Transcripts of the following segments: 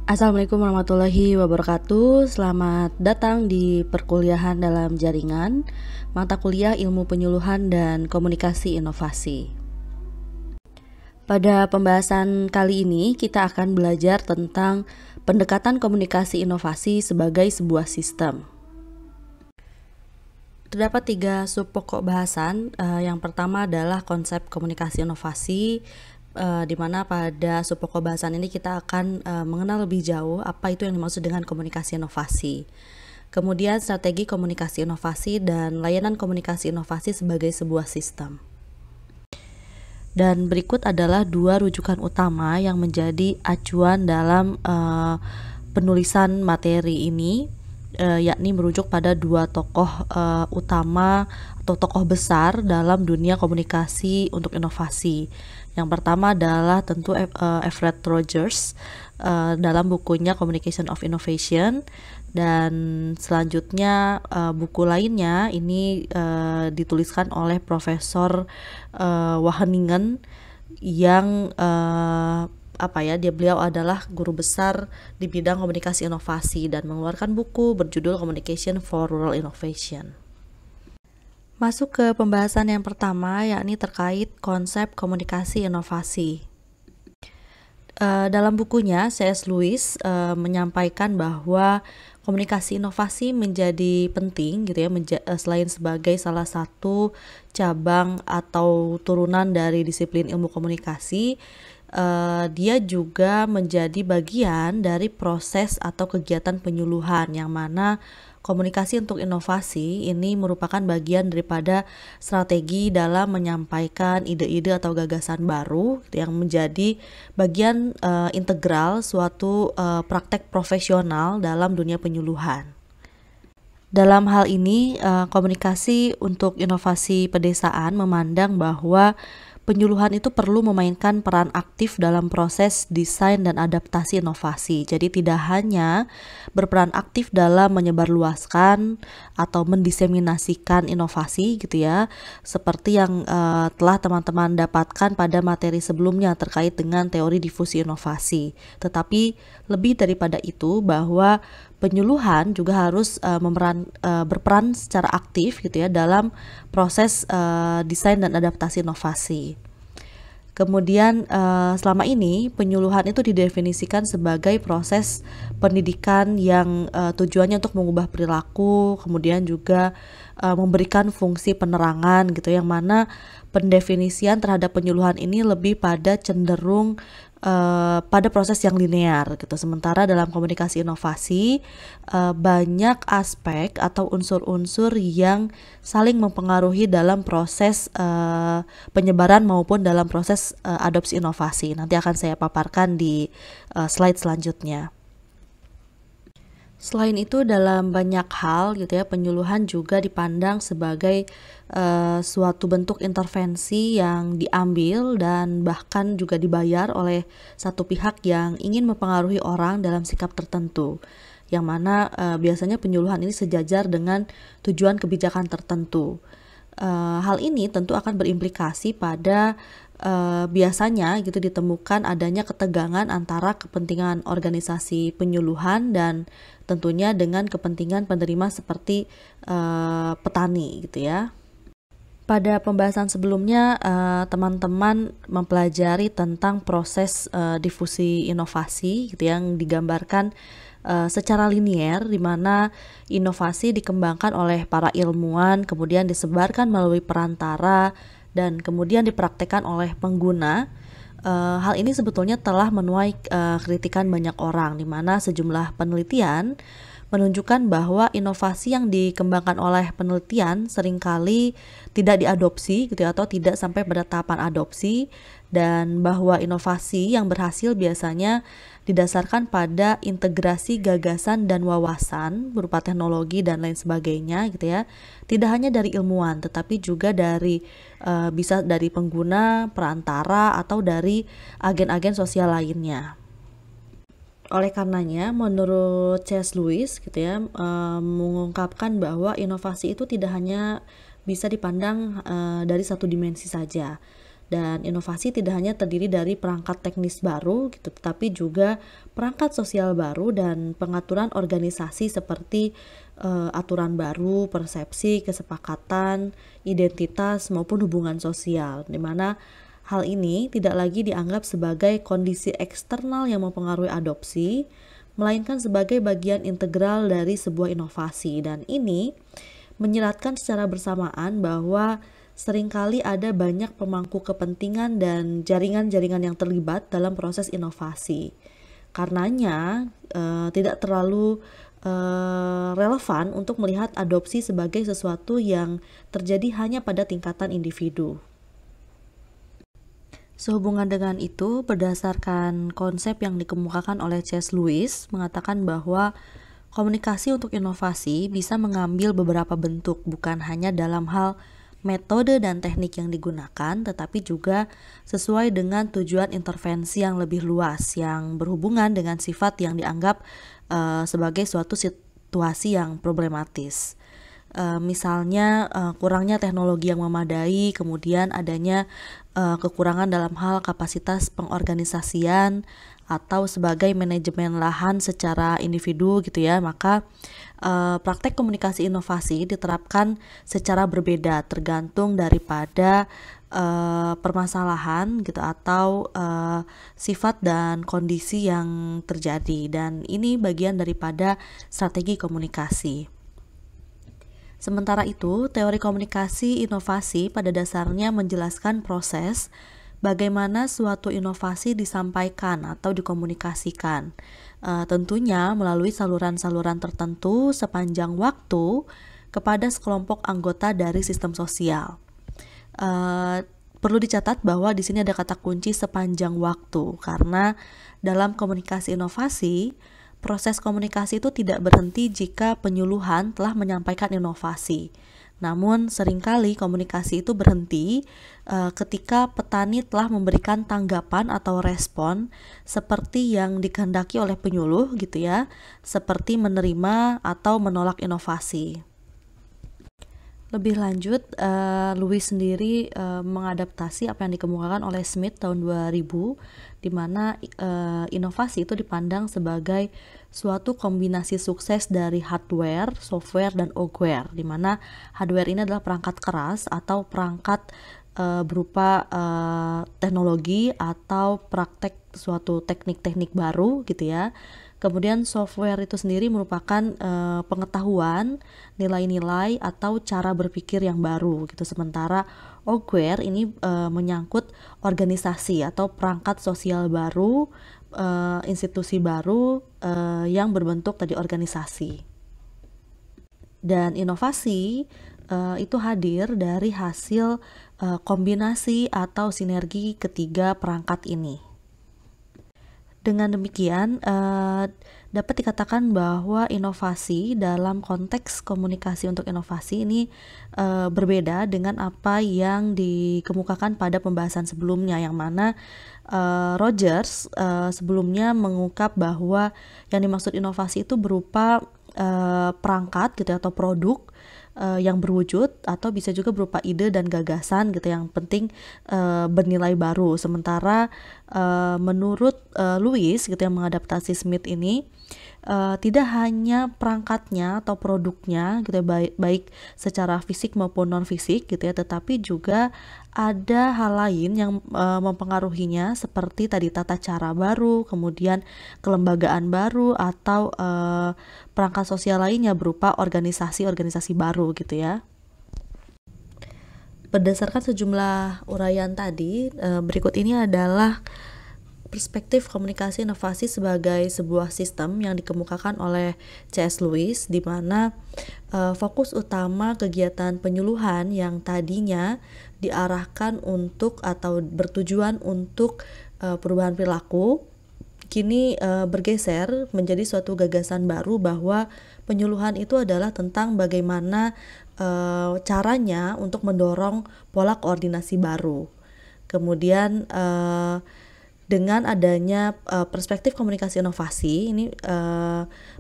Assalamualaikum warahmatullahi wabarakatuh. Selamat datang di perkuliahan dalam jaringan, mata kuliah ilmu penyuluhan dan komunikasi inovasi. Pada pembahasan kali ini kita akan belajar tentang pendekatan komunikasi inovasi sebagai sebuah sistem. Terdapat 3 sub pokok bahasan. Yang pertama adalah konsep komunikasi inovasi, di mana pada sub pokok bahasan ini kita akan mengenal lebih jauh apa itu yang dimaksud dengan komunikasi inovasi. Kemudian strategi komunikasi inovasi dan layanan komunikasi inovasi sebagai sebuah sistem. Dan berikut adalah 2 rujukan utama yang menjadi acuan dalam penulisan materi ini, yakni merujuk pada 2 tokoh utama atau tokoh besar dalam dunia komunikasi untuk inovasi. Yang pertama adalah tentu Everett Rogers dalam bukunya Communication of Innovation, dan selanjutnya buku lainnya ini dituliskan oleh Profesor Wageningen yang beliau adalah guru besar di bidang komunikasi inovasi dan mengeluarkan buku berjudul Communication for Rural Innovation. Masuk ke pembahasan yang pertama, yakni terkait konsep komunikasi inovasi. Dalam bukunya, C.S. Lewis menyampaikan bahwa komunikasi inovasi menjadi penting gitu ya, selain sebagai salah satu cabang atau turunan dari disiplin ilmu komunikasi, dia juga menjadi bagian dari proses atau kegiatan penyuluhan, yang mana komunikasi untuk inovasi ini merupakan bagian daripada strategi dalam menyampaikan ide-ide atau gagasan baru yang menjadi bagian integral suatu praktek profesional dalam dunia penyuluhan. Dalam hal ini, komunikasi untuk inovasi pedesaan memandang bahwa penyuluhan itu perlu memainkan peran aktif dalam proses desain dan adaptasi inovasi. Jadi tidak hanya berperan aktif dalam menyebarluaskan atau mendiseminasikan inovasi gitu ya, seperti yang telah teman-teman dapatkan pada materi sebelumnya terkait dengan teori difusi inovasi. Tetapi lebih daripada itu, bahwa penyuluhan juga harus berperan secara aktif gitu ya dalam proses desain dan adaptasi inovasi. Kemudian selama ini penyuluhan itu didefinisikan sebagai proses pendidikan yang tujuannya untuk mengubah perilaku, kemudian juga memberikan fungsi penerangan gitu, yang mana pendefinisian terhadap penyuluhan ini lebih pada cenderung pada proses yang linear gitu. Sementara dalam komunikasi inovasi banyak aspek atau unsur-unsur yang saling mempengaruhi dalam proses penyebaran maupun dalam proses adopsi inovasi. Nanti akan saya paparkan di slide selanjutnya. Selain itu, dalam banyak hal gitu ya, penyuluhan juga dipandang sebagai suatu bentuk intervensi yang diambil dan bahkan juga dibayar oleh satu pihak yang ingin mempengaruhi orang dalam sikap tertentu, yang mana biasanya penyuluhan ini sejajar dengan tujuan kebijakan tertentu. Hal ini tentu akan berimplikasi pada biasanya gitu ditemukan adanya ketegangan antara kepentingan organisasi penyuluhan dan tentunya dengan kepentingan penerima seperti petani gitu ya. Pada pembahasan sebelumnya, teman-teman mempelajari tentang proses difusi inovasi gitu, yang digambarkan secara linier, di mana inovasi dikembangkan oleh para ilmuwan, kemudian disebarkan melalui perantara, dan kemudian dipraktekkan oleh pengguna. Hal ini sebetulnya telah menuai kritikan banyak orang, di mana sejumlah penelitian menunjukkan bahwa inovasi yang dikembangkan oleh penelitian seringkali tidak diadopsi gitu atau tidak sampai pada tahapan adopsi, dan bahwa inovasi yang berhasil biasanya didasarkan pada integrasi gagasan dan wawasan berupa teknologi dan lain sebagainya gitu ya. Tidak hanya dari ilmuwan tetapi juga dari bisa dari pengguna, perantara, atau dari agen-agen sosial lainnya. Oleh karenanya, menurut C.S. Lewis gitu ya, mengungkapkan bahwa inovasi itu tidak hanya bisa dipandang dari satu dimensi saja, Dan inovasi tidak hanya terdiri dari perangkat teknis baru gitu, tetapi juga perangkat sosial baru dan pengaturan organisasi seperti aturan baru, persepsi, kesepakatan, identitas maupun hubungan sosial, di mana hal ini tidak lagi dianggap sebagai kondisi eksternal yang mempengaruhi adopsi, melainkan sebagai bagian integral dari sebuah inovasi. Dan ini menyeratkan secara bersamaan bahwa seringkali ada banyak pemangku kepentingan dan jaringan-jaringan yang terlibat dalam proses inovasi. Karenanya tidak terlalu relevan untuk melihat adopsi sebagai sesuatu yang terjadi hanya pada tingkatan individu. Sehubungan dengan itu, berdasarkan konsep yang dikemukakan oleh C.S. Lewis, mengatakan bahwa komunikasi untuk inovasi bisa mengambil beberapa bentuk, bukan hanya dalam hal metode dan teknik yang digunakan, tetapi juga sesuai dengan tujuan intervensi yang lebih luas, yang berhubungan dengan sifat yang dianggap sebagai suatu situasi yang problematis. Misalnya kurangnya teknologi yang memadai, kemudian adanya kekurangan dalam hal kapasitas pengorganisasian atau sebagai manajemen lahan secara individu gitu ya, maka praktek komunikasi inovasi diterapkan secara berbeda tergantung daripada permasalahan gitu atau sifat dan kondisi yang terjadi, dan ini bagian daripada strategi komunikasi. Sementara itu, teori komunikasi inovasi pada dasarnya menjelaskan proses bagaimana suatu inovasi disampaikan atau dikomunikasikan, tentunya melalui saluran-saluran tertentu sepanjang waktu kepada sekelompok anggota dari sistem sosial. Perlu dicatat bahwa di sini ada kata kunci sepanjang waktu, karena dalam komunikasi inovasi, proses komunikasi itu tidak berhenti jika penyuluhan telah menyampaikan inovasi. Namun seringkali komunikasi itu berhenti ketika petani telah memberikan tanggapan atau respon seperti yang dikehendaki oleh penyuluh gitu ya, seperti menerima atau menolak inovasi. Lebih lanjut, Lewis sendiri mengadaptasi apa yang dikemukakan oleh Smith tahun 2000, di mana inovasi itu dipandang sebagai suatu kombinasi sukses dari hardware, software, dan ogware, di mana hardware ini adalah perangkat keras atau perangkat berupa teknologi atau praktek suatu teknik-teknik baru gitu ya. Kemudian software itu sendiri merupakan pengetahuan, nilai-nilai atau cara berpikir yang baru gitu. Sementara ogware ini menyangkut organisasi atau perangkat sosial baru, institusi baru yang berbentuk tadi organisasi. Dan inovasi itu hadir dari hasil kombinasi atau sinergi ketiga perangkat ini. Dengan demikian, dapat dikatakan bahwa inovasi dalam konteks komunikasi untuk inovasi ini berbeda dengan apa yang dikemukakan pada pembahasan sebelumnya, yang mana Rogers sebelumnya mengungkap bahwa yang dimaksud inovasi itu berupa perangkat gitu atau produk yang berwujud, atau bisa juga berupa ide dan gagasan gitu, yang penting bernilai baru. Sementara menurut Lewis gitu yang mengadaptasi Smith ini, tidak hanya perangkatnya atau produknya gitu baik secara fisik maupun non fisik gitu ya, tetapi juga ada hal lain yang mempengaruhinya, seperti tadi tata cara baru, kemudian kelembagaan baru, atau perangkat sosial lainnya berupa organisasi-organisasi baru gitu ya. Berdasarkan sejumlah uraian tadi, berikut ini adalah perspektif komunikasi inovasi sebagai sebuah sistem yang dikemukakan oleh C.S. Lewis, di mana fokus utama kegiatan penyuluhan yang tadinya diarahkan untuk atau bertujuan untuk perubahan perilaku kini bergeser menjadi suatu gagasan baru bahwa penyuluhan itu adalah tentang bagaimana caranya untuk mendorong pola koordinasi baru. Kemudian Dengan adanya perspektif komunikasi inovasi ini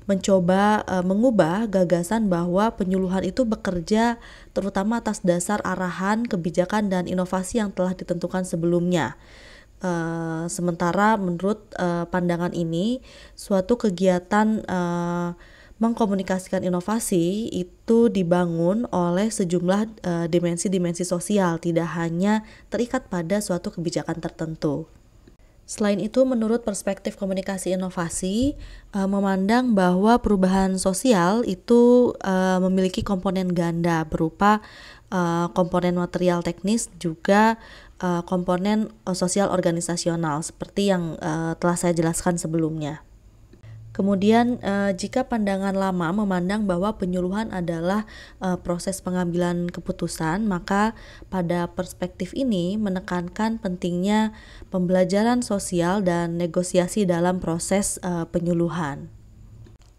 mencoba mengubah gagasan bahwa penyuluhan itu bekerja terutama atas dasar arahan, kebijakan, dan inovasi yang telah ditentukan sebelumnya. Sementara menurut pandangan ini, suatu kegiatan mengkomunikasikan inovasi itu dibangun oleh sejumlah dimensi-dimensi sosial, tidak hanya terikat pada suatu kebijakan tertentu. Selain itu, menurut perspektif komunikasi inovasi, memandang bahwa perubahan sosial itu memiliki komponen ganda berupa komponen material teknis, juga komponen sosial organisasional seperti yang telah saya jelaskan sebelumnya. Kemudian jika pandangan lama memandang bahwa penyuluhan adalah proses pengambilan keputusan, maka pada perspektif ini menekankan pentingnya pembelajaran sosial dan negosiasi dalam proses penyuluhan.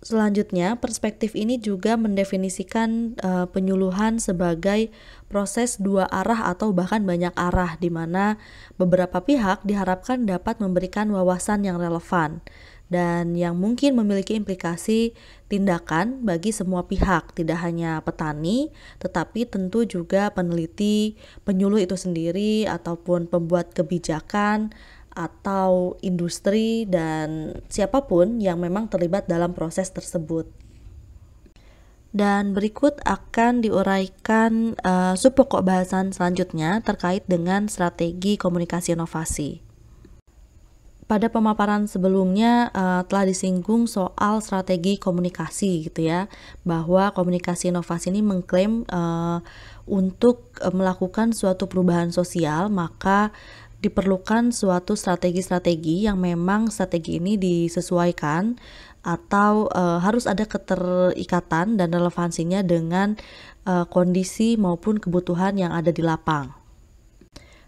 Selanjutnya, perspektif ini juga mendefinisikan penyuluhan sebagai proses dua arah atau bahkan banyak arah, di mana beberapa pihak diharapkan dapat memberikan wawasan yang relevan dan yang mungkin memiliki implikasi tindakan bagi semua pihak, tidak hanya petani, tetapi tentu juga peneliti, penyuluh itu sendiri, ataupun pembuat kebijakan, atau industri, dan siapapun yang memang terlibat dalam proses tersebut. Dan berikut akan diuraikan subpokok bahasan selanjutnya terkait dengan strategi komunikasi inovasi. Pada pemaparan sebelumnya telah disinggung soal strategi komunikasi gitu ya, bahwa komunikasi inovasi ini mengklaim untuk melakukan suatu perubahan sosial, maka diperlukan suatu strategi-strategi yang memang strategi ini disesuaikan atau harus ada keterikatan dan relevansinya dengan kondisi maupun kebutuhan yang ada di lapang.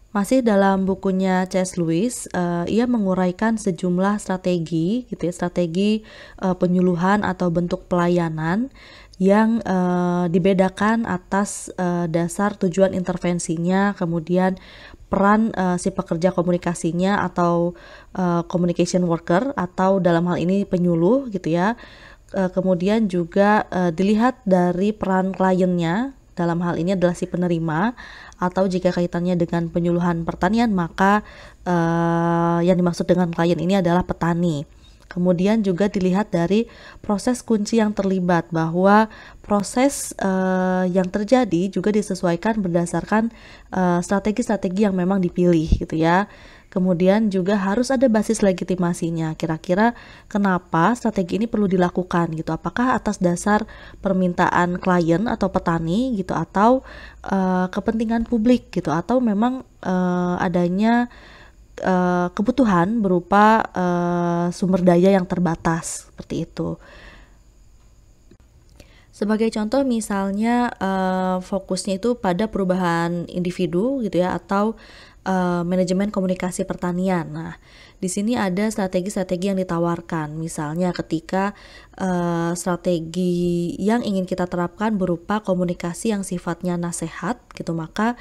Masih dalam bukunya C.S. Lewis, ia menguraikan sejumlah strategi, gitu ya, strategi penyuluhan atau bentuk pelayanan yang dibedakan atas dasar tujuan intervensinya, kemudian peran si pekerja komunikasinya atau communication worker, atau dalam hal ini penyuluh, gitu ya. Kemudian juga dilihat dari peran kliennya, dalam hal ini adalah si penerima, atau jika kaitannya dengan penyuluhan pertanian, maka yang dimaksud dengan klien ini adalah petani. Kemudian juga dilihat dari proses kunci yang terlibat, bahwa proses yang terjadi juga disesuaikan berdasarkan strategi-strategi yang memang dipilih gitu ya. Kemudian juga harus ada basis legitimasinya, kira-kira kenapa strategi ini perlu dilakukan gitu, apakah atas dasar permintaan klien atau petani gitu, atau kepentingan publik gitu, atau memang adanya kebutuhan berupa sumber daya yang terbatas, seperti itu. Sebagai contoh misalnya fokusnya itu pada perubahan individu gitu ya, atau manajemen komunikasi pertanian. Nah, di sini ada strategi-strategi yang ditawarkan. Misalnya ketika strategi yang ingin kita terapkan berupa komunikasi yang sifatnya nasihat gitu, maka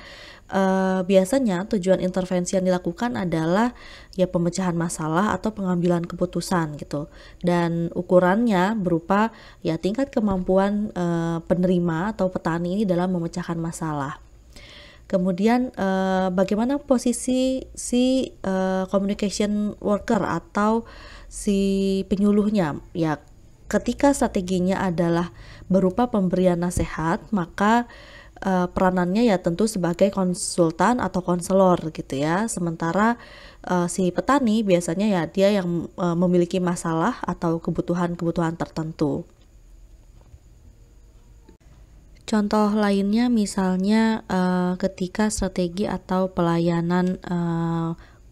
biasanya tujuan intervensi yang dilakukan adalah ya pemecahan masalah atau pengambilan keputusan gitu, dan ukurannya berupa ya tingkat kemampuan penerima atau petani ini dalam memecahkan masalah. Kemudian bagaimana posisi si communication worker atau si penyuluhnya, ya ketika strateginya adalah berupa pemberian nasihat, maka peranannya ya tentu sebagai konsultan atau konselor gitu ya. Sementara si petani biasanya ya dia yang memiliki masalah atau kebutuhan-kebutuhan tertentu. Contoh lainnya misalnya ketika strategi atau pelayanan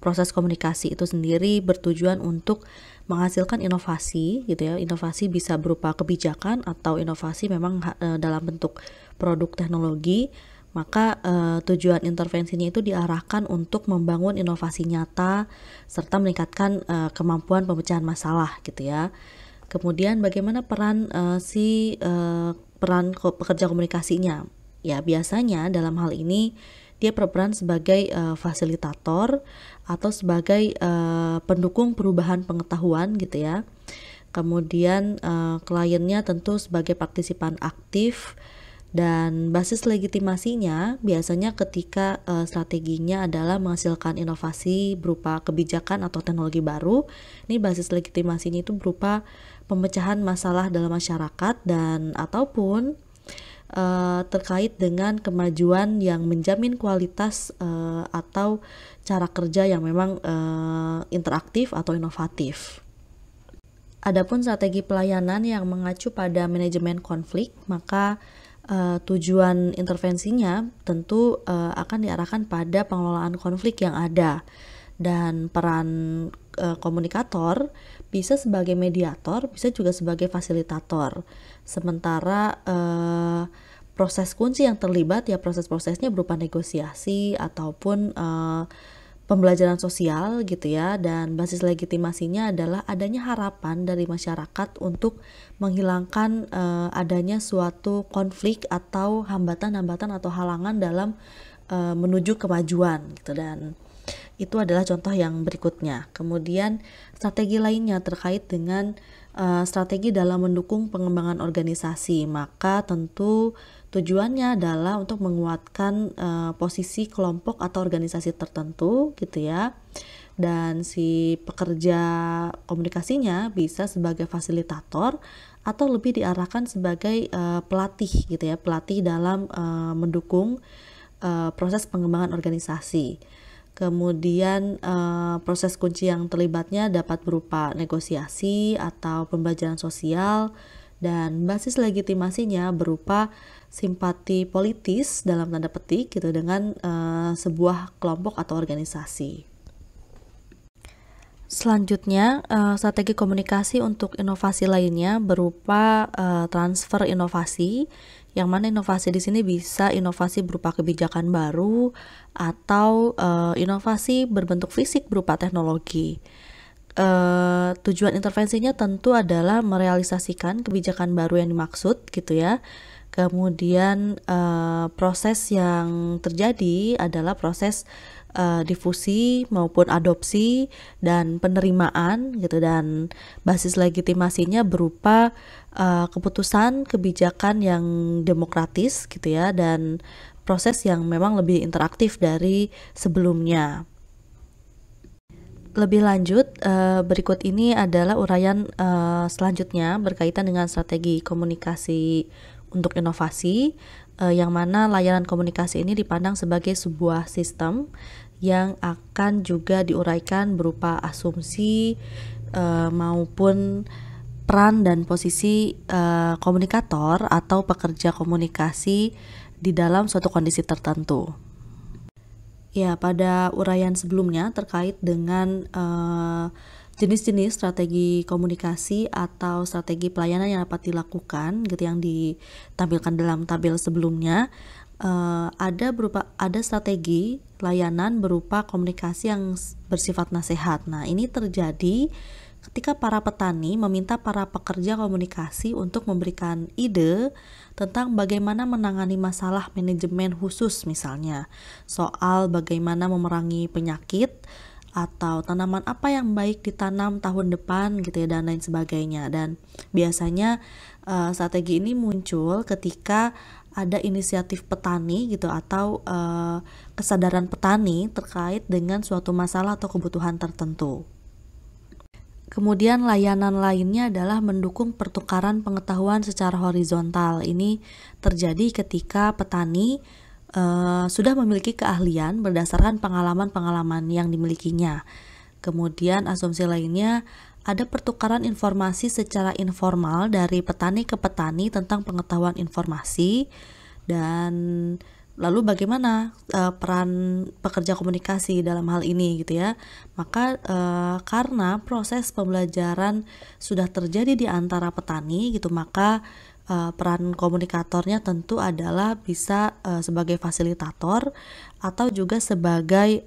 proses komunikasi itu sendiri bertujuan untuk menghasilkan inovasi gitu ya. Inovasi bisa berupa kebijakan atau inovasi memang dalam bentuk produk teknologi, maka tujuan intervensinya itu diarahkan untuk membangun inovasi nyata serta meningkatkan kemampuan pemecahan masalah gitu ya. Kemudian bagaimana peran peran pekerja komunikasinya? Ya biasanya dalam hal ini dia berperan sebagai fasilitator atau sebagai pendukung perubahan pengetahuan gitu ya. Kemudian kliennya tentu sebagai partisipan aktif, dan basis legitimasinya biasanya ketika strateginya adalah menghasilkan inovasi berupa kebijakan atau teknologi baru. Ini basis legitimasinya itu berupa pemecahan masalah dalam masyarakat dan ataupun terkait dengan kemajuan yang menjamin kualitas atau cara kerja yang memang interaktif atau inovatif. Adapun strategi pelayanan yang mengacu pada manajemen konflik, maka tujuan intervensinya tentu akan diarahkan pada pengelolaan konflik yang ada, dan peran komunikator bisa sebagai mediator, bisa juga sebagai fasilitator. Sementara proses kunci yang terlibat ya proses-prosesnya berupa negosiasi ataupun pembelajaran sosial gitu ya, dan basis legitimasinya adalah adanya harapan dari masyarakat untuk menghilangkan adanya suatu konflik atau hambatan-hambatan atau halangan dalam menuju kemajuan gitu, dan itu adalah contoh yang berikutnya. Kemudian strategi lainnya terkait dengan strategi dalam mendukung pengembangan organisasi, maka tentu tujuannya adalah untuk menguatkan posisi kelompok atau organisasi tertentu gitu ya, dan si pekerja komunikasinya bisa sebagai fasilitator atau lebih diarahkan sebagai pelatih gitu ya, pelatih dalam mendukung proses pengembangan organisasi. Kemudian proses kunci yang terlibatnya dapat berupa negosiasi atau pembelajaran sosial, dan basis legitimasinya berupa simpati politis dalam tanda petik gitu dengan sebuah kelompok atau organisasi. Selanjutnya, strategi komunikasi untuk inovasi lainnya berupa transfer inovasi, yang mana inovasi di sini bisa inovasi berupa kebijakan baru atau inovasi berbentuk fisik berupa teknologi. Tujuan intervensinya tentu adalah merealisasikan kebijakan baru yang dimaksud gitu ya. Kemudian proses yang terjadi adalah proses difusi maupun adopsi dan penerimaan gitu, dan basis legitimasinya berupa keputusan kebijakan yang demokratis gitu ya, dan proses yang memang lebih interaktif dari sebelumnya. Lebih lanjut, berikut ini adalah uraian selanjutnya berkaitan dengan strategi komunikasi untuk inovasi, yang mana layanan komunikasi ini dipandang sebagai sebuah sistem yang akan juga diuraikan berupa asumsi maupun peran dan posisi komunikator atau pekerja komunikasi di dalam suatu kondisi tertentu. Ya, pada uraian sebelumnya terkait dengan jenis-jenis strategi komunikasi atau strategi pelayanan yang dapat dilakukan gitu, yang ditampilkan dalam tabel sebelumnya, ada strategi layanan berupa komunikasi yang bersifat nasihat. Nah, ini terjadi ketika para petani meminta para pekerja komunikasi untuk memberikan ide tentang bagaimana menangani masalah manajemen khusus, misalnya soal bagaimana memerangi penyakit atau tanaman apa yang baik ditanam tahun depan gitu ya, dan lain sebagainya. Dan biasanya strategi ini muncul ketika ada inisiatif petani gitu, atau kesadaran petani terkait dengan suatu masalah atau kebutuhan tertentu. Kemudian layanan lainnya adalah mendukung pertukaran pengetahuan secara horizontal. Ini terjadi ketika petani sudah memiliki keahlian berdasarkan pengalaman-pengalaman yang dimilikinya. Kemudian asumsi lainnya, ada pertukaran informasi secara informal dari petani ke petani tentang pengetahuan informasi. Dan lalu bagaimana peran pekerja komunikasi dalam hal ini gitu ya. Maka karena proses pembelajaran sudah terjadi di antara petani gitu, maka peran komunikatornya tentu adalah bisa sebagai fasilitator atau juga sebagai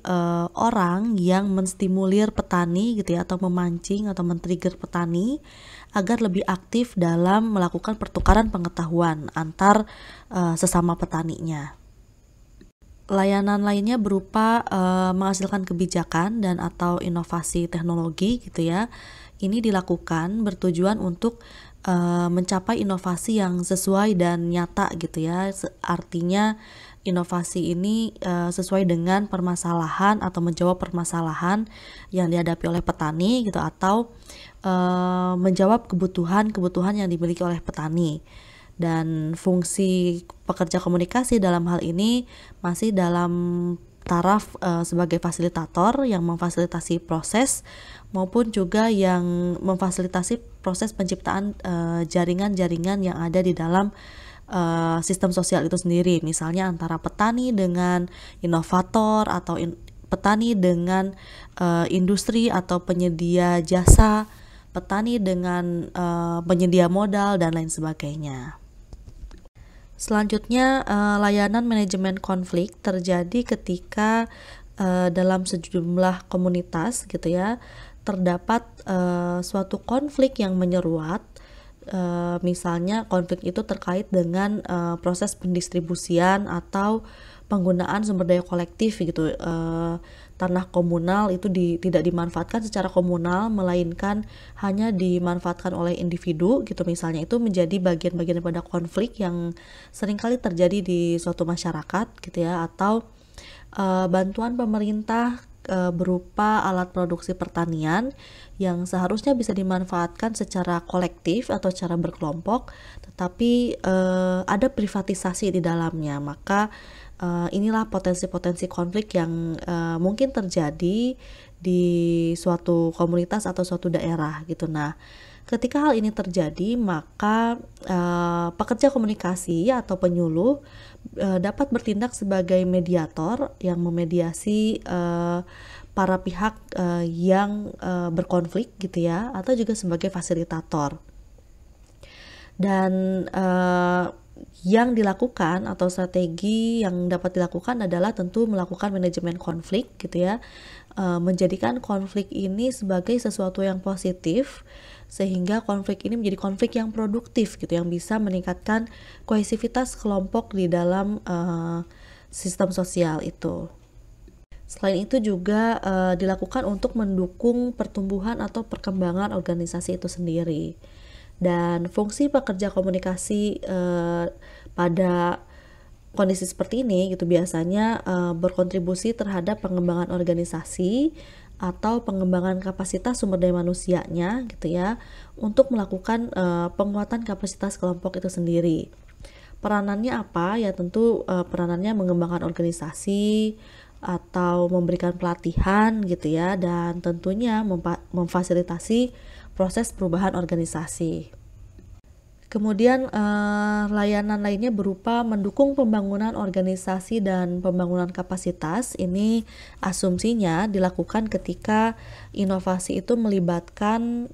orang yang menstimulir petani gitu ya, atau memancing atau men-trigger petani agar lebih aktif dalam melakukan pertukaran pengetahuan antar sesama petaninya. Layanan lainnya berupa menghasilkan kebijakan dan atau inovasi teknologi gitu ya. Ini dilakukan bertujuan untuk mencapai inovasi yang sesuai dan nyata gitu ya. Artinya inovasi ini sesuai dengan permasalahan atau menjawab permasalahan yang dihadapi oleh petani gitu, atau menjawab kebutuhan yang dimiliki oleh petani. Dan fungsi pekerja komunikasi dalam hal ini masih dalam taraf sebagai fasilitator yang memfasilitasi proses, maupun juga yang memfasilitasi proses penciptaan jaringan-jaringan yang ada di dalam sistem sosial itu sendiri, misalnya antara petani dengan inovator, atau petani dengan industri atau penyedia jasa, petani dengan penyedia modal, dan lain sebagainya. Selanjutnya, layanan manajemen konflik terjadi ketika dalam sejumlah komunitas gitu ya, terdapat suatu konflik yang menyeruat. Misalnya konflik itu terkait dengan proses pendistribusian atau penggunaan sumber daya kolektif gitu. Tanah komunal itu tidak dimanfaatkan secara komunal, melainkan hanya dimanfaatkan oleh individu gitu misalnya. Itu menjadi bagian-bagian daripada konflik yang seringkali terjadi di suatu masyarakat gitu ya. Atau bantuan pemerintah berupa alat produksi pertanian yang seharusnya bisa dimanfaatkan secara kolektif atau secara berkelompok, tetapi ada privatisasi di dalamnya. Maka inilah potensi-potensi konflik yang mungkin terjadi di suatu komunitas atau suatu daerah gitu. Nah, ketika hal ini terjadi, maka pekerja komunikasi atau penyuluh dapat bertindak sebagai mediator yang memediasi para pihak yang berkonflik gitu ya, atau juga sebagai fasilitator. Dan yang dilakukan atau strategi yang dapat dilakukan adalah tentu melakukan manajemen konflik gitu ya, menjadikan konflik ini sebagai sesuatu yang positif, sehingga konflik ini menjadi konflik yang produktif gitu, yang bisa meningkatkan kohesivitas kelompok di dalam sistem sosial itu. Selain itu juga dilakukan untuk mendukung pertumbuhan atau perkembangan organisasi itu sendiri. Dan fungsi pekerja komunikasi pada kondisi seperti ini gitu biasanya berkontribusi terhadap pengembangan organisasi atau pengembangan kapasitas sumber daya manusianya gitu ya, untuk melakukan penguatan kapasitas kelompok itu sendiri. Peranannya apa? Ya tentu peranannya mengembangkan organisasi atau memberikan pelatihan gitu ya, dan tentunya memfasilitasi proses perubahan organisasi. Kemudian layanan lainnya berupa mendukung pembangunan organisasi dan pembangunan kapasitas. Ini asumsinya dilakukan ketika inovasi itu melibatkan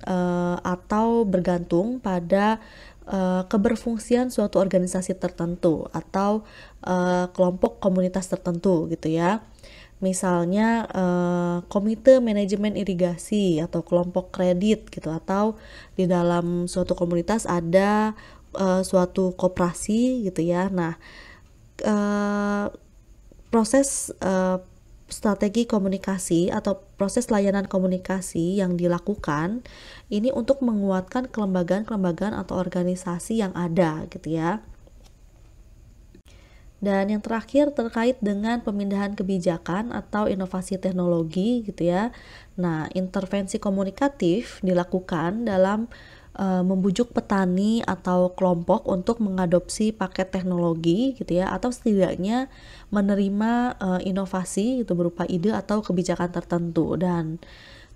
atau bergantung pada keberfungsian suatu organisasi tertentu atau kelompok komunitas tertentu gitu ya. Misalnya komite manajemen irigasi atau kelompok kredit gitu, atau di dalam suatu komunitas ada suatu koperasi gitu ya. Nah, proses strategi komunikasi atau proses layanan komunikasi yang dilakukan ini untuk menguatkan kelembagaan atau organisasi yang ada gitu ya. Dan yang terakhir terkait dengan pemindahan kebijakan atau inovasi teknologi gitu ya. Nah, intervensi komunikatif dilakukan dalam membujuk petani atau kelompok untuk mengadopsi paket teknologi gitu ya, atau setidaknya menerima inovasi itu berupa ide atau kebijakan tertentu. Dan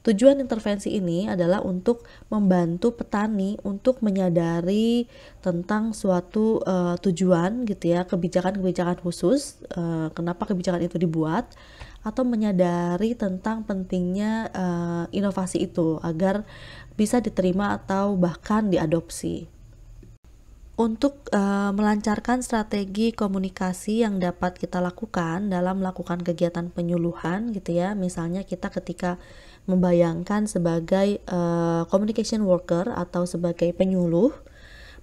tujuan intervensi ini adalah untuk membantu petani untuk menyadari tentang suatu tujuan gitu ya, kebijakan-kebijakan khusus, kenapa kebijakan itu dibuat, atau menyadari tentang pentingnya inovasi itu agar bisa diterima atau bahkan diadopsi. Untuk melancarkan strategi komunikasi yang dapat kita lakukan dalam melakukan kegiatan penyuluhan gitu ya, misalnya kita ketika membayangkan sebagai communication worker atau sebagai penyuluh,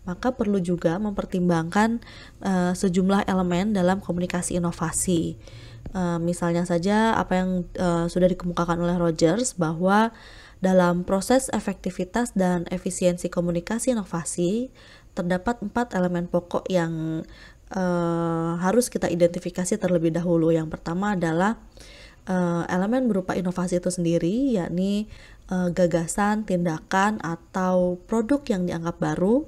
maka perlu juga mempertimbangkan sejumlah elemen dalam komunikasi inovasi. Misalnya saja apa yang sudah dikemukakan oleh Rogers, bahwa dalam proses efektivitas dan efisiensi komunikasi inovasi terdapat 4 elemen pokok yang harus kita identifikasi terlebih dahulu. Yang pertama adalah elemen berupa inovasi itu sendiri, yakni gagasan, tindakan, atau produk yang dianggap baru.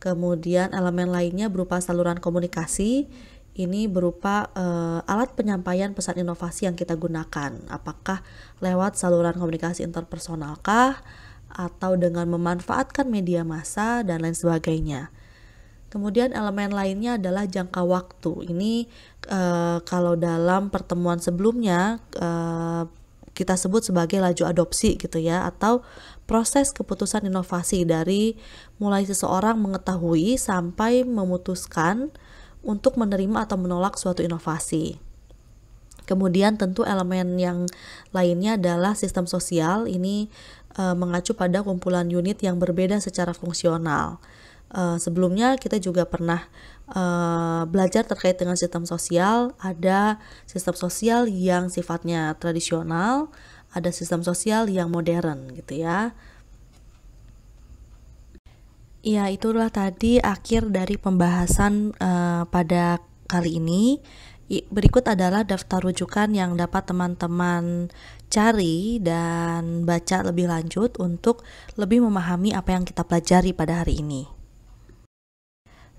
Kemudian elemen lainnya berupa saluran komunikasi. Ini berupa alat penyampaian pesan inovasi yang kita gunakan. Apakah lewat saluran komunikasi interpersonal kah, atau dengan memanfaatkan media massa, dan lain sebagainya. Kemudian elemen lainnya adalah jangka waktu. Ini kalau dalam pertemuan sebelumnya kita sebut sebagai laju adopsi gitu ya, atau proses keputusan inovasi dari mulai seseorang mengetahui sampai memutuskan untuk menerima atau menolak suatu inovasi. Kemudian tentu elemen yang lainnya adalah sistem sosial. Ini mengacu pada kumpulan unit yang berbeda secara fungsional. Sebelumnya kita juga pernah belajar terkait dengan sistem sosial. Ada sistem sosial yang sifatnya tradisional, ada sistem sosial yang modern gitu ya. Ya, itulah tadi akhir dari pembahasan pada kali ini. Berikut adalah daftar rujukan yang dapat teman-teman cari dan baca lebih lanjut untuk lebih memahami apa yang kita pelajari pada hari ini.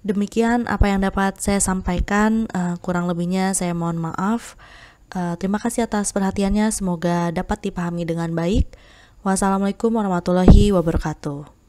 Demikian apa yang dapat saya sampaikan, kurang lebihnya saya mohon maaf. Terima kasih atas perhatiannya, semoga dapat dipahami dengan baik. Wassalamualaikum warahmatullahi wabarakatuh.